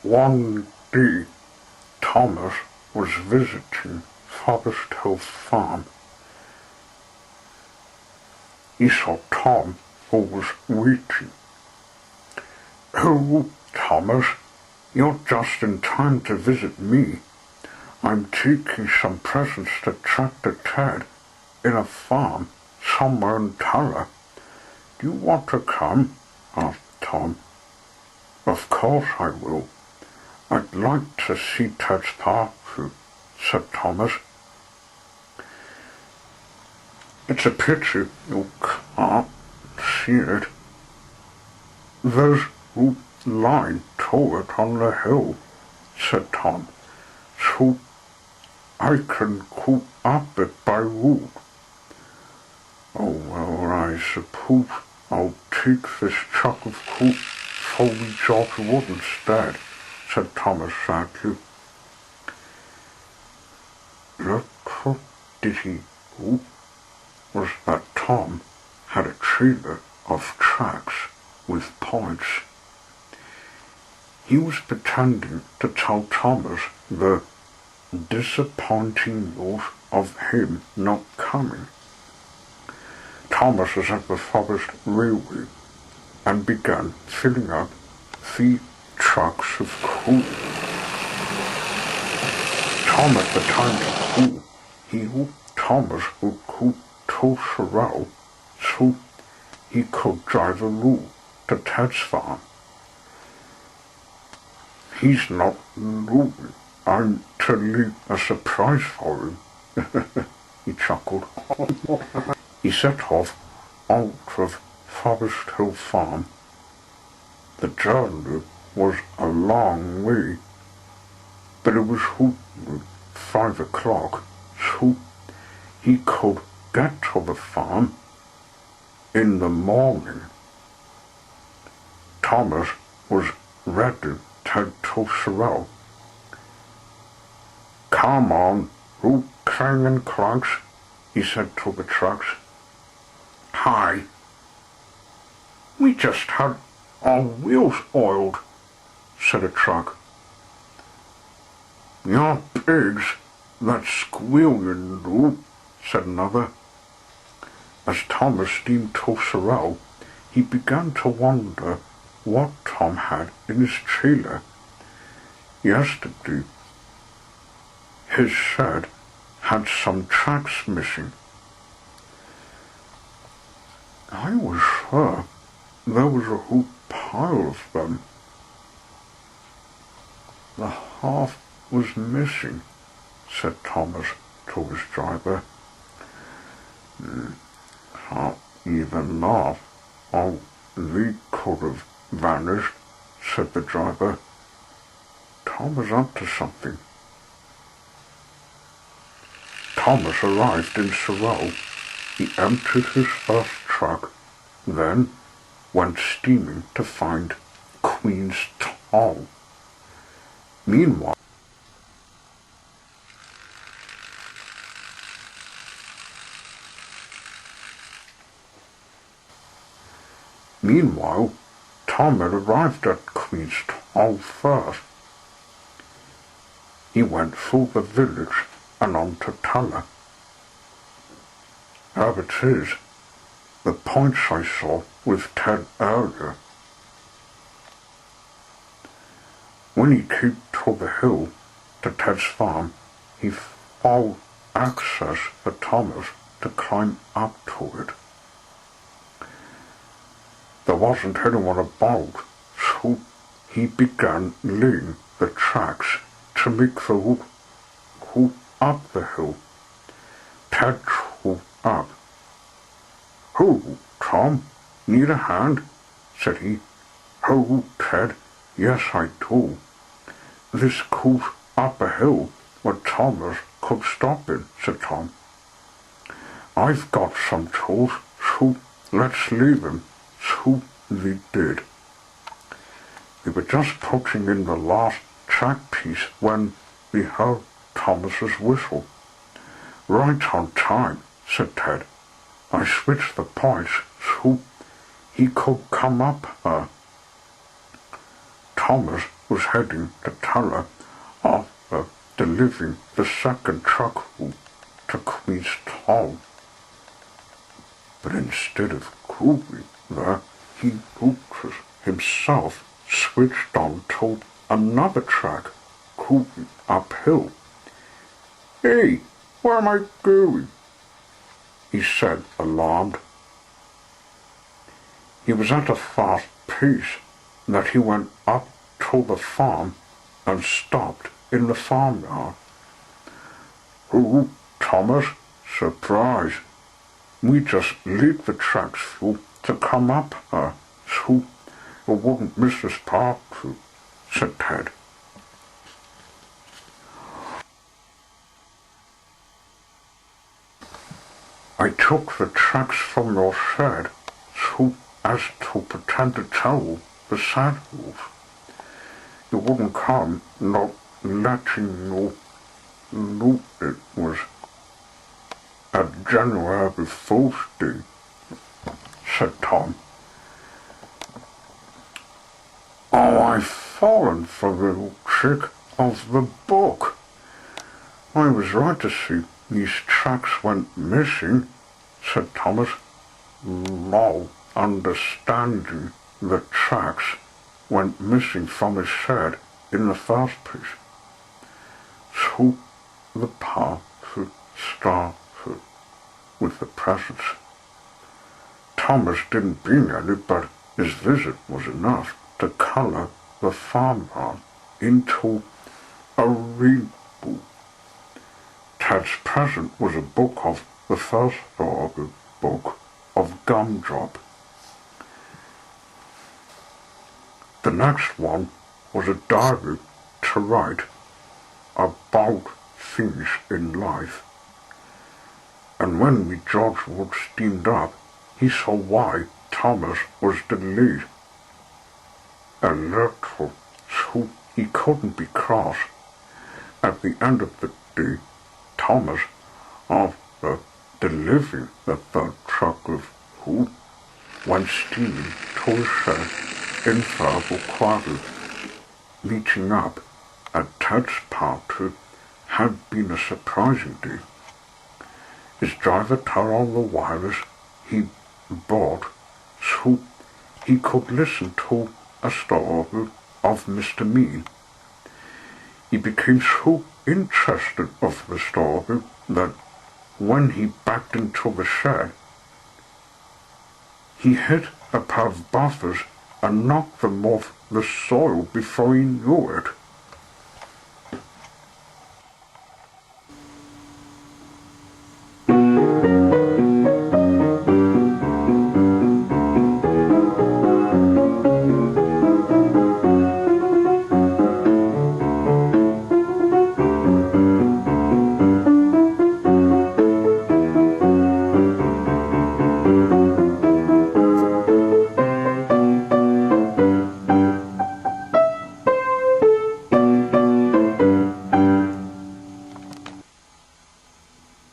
One day, Thomas was visiting Forest Hill Farm. He saw Tom, who was waiting. "Oh, Thomas, you're just in time to visit me. I'm taking some presents to Tractor Ted in a farm somewhere in Tara. Do you want to come?" asked Tom. "Of course I will. I'd like to see Ted's party," said Thomas. "It's a pity you can't see it. There's a line to it on the hill," said Tom, "so I can go up it by road." "Oh, well, I suppose I'll take this chuck of coke for George Wood instead," said Thomas sadly. Little did he know was that Tom had a trailer of tracks with points. He was pretending to tell Thomas the disappointing news of him not coming. Thomas was at the Forest Railway and began filling up 3 trucks of coal. Tom at the time to go, he hoped Thomas would go to Sorrel so he could drive a load to Ted's farm. "He's not knowing I'm to leave a surprise for him," he chuckled. He set off out of Forest Hill Farm. The journey was a long way, but it was 5 o'clock, so he could get to the farm in the morning. Thomas was ready to Sorrel. "Come on, you clanging clunks," he said to the trucks. "Hi, we just had our wheels oiled," said a truck. "You're pigs that squeal, you know," said another. As Thomas steamed to Sorrel, he began to wonder what Tom had in his trailer. Yesterday, his shed had some tracks missing. "I was sure there was a whole pile of them. The half was missing," said Thomas to his driver. "Not even that. Oh, they could have vanished," said the driver. Tom was up to something. Thomas arrived in Sorrel. He emptied his first truck, then went steaming to find Queen's Town. Meanwhile, Tom had arrived at Queen's Town first. He went through the village and on to Tala. "There it is, the points I saw with Ted earlier." When he came to the hill to Ted's farm, he found access for Thomas to climb up to it. There wasn't anyone about, so he began laying the tracks to make the route go up the hill. Ted drove up. "Oh, Tom, need a hand?" said he. "Oh, Ted, yes I do. This goes up a hill where Thomas could stop in," said Tom. "I've got some tools, so let's leave him." So they did. They were just putting in the last track piece when they heard Thomas's whistle. "Right on time," said Ted. "I switched the points so he could come up her." Thomas was heading to tell her of delivering the second truck to Queenstown. But instead of going there, he noticed himself switched on to another track going uphill. "Hey, where am I going?" he said, alarmed. He was at a fast pace that he went up to the farm and stopped in the farmyard. "Oh, Thomas, surprise! We just laid the tracks through to come up here, so you wouldn't miss this party," said Ted. "I took the tracks from your shed so as to pretend to tell the saddles. You wouldn't come not letting you know it was a January Fool's Day," said Tom. "Oh, I've fallen for the little trick of the book. I was right to see these tracks went missing," said Thomas, now understanding the tracks went missing from his shed in the first place. So the party started with the presents. Thomas didn't bring any, but his visit was enough to colour the farmyard into a rainbow. Ted's present was a book of the first book of Gumdrop. The next one was a diary to write about things in life. And when we George Wood steamed up, he saw why Thomas was delayed a little, so he couldn't be cross. At the end of the day, Thomas, after delivering the third truck of wood, went steaming to his shed in Verbal Quarter. Meeting up at Ted's party had been a surprising day. His driver turned on the wireless he bought so he could listen to a story of Mr. Mean. He became so interested of the story that when he backed into the shed, he hit a pair of buffers and knocked them off the soil before he knew it.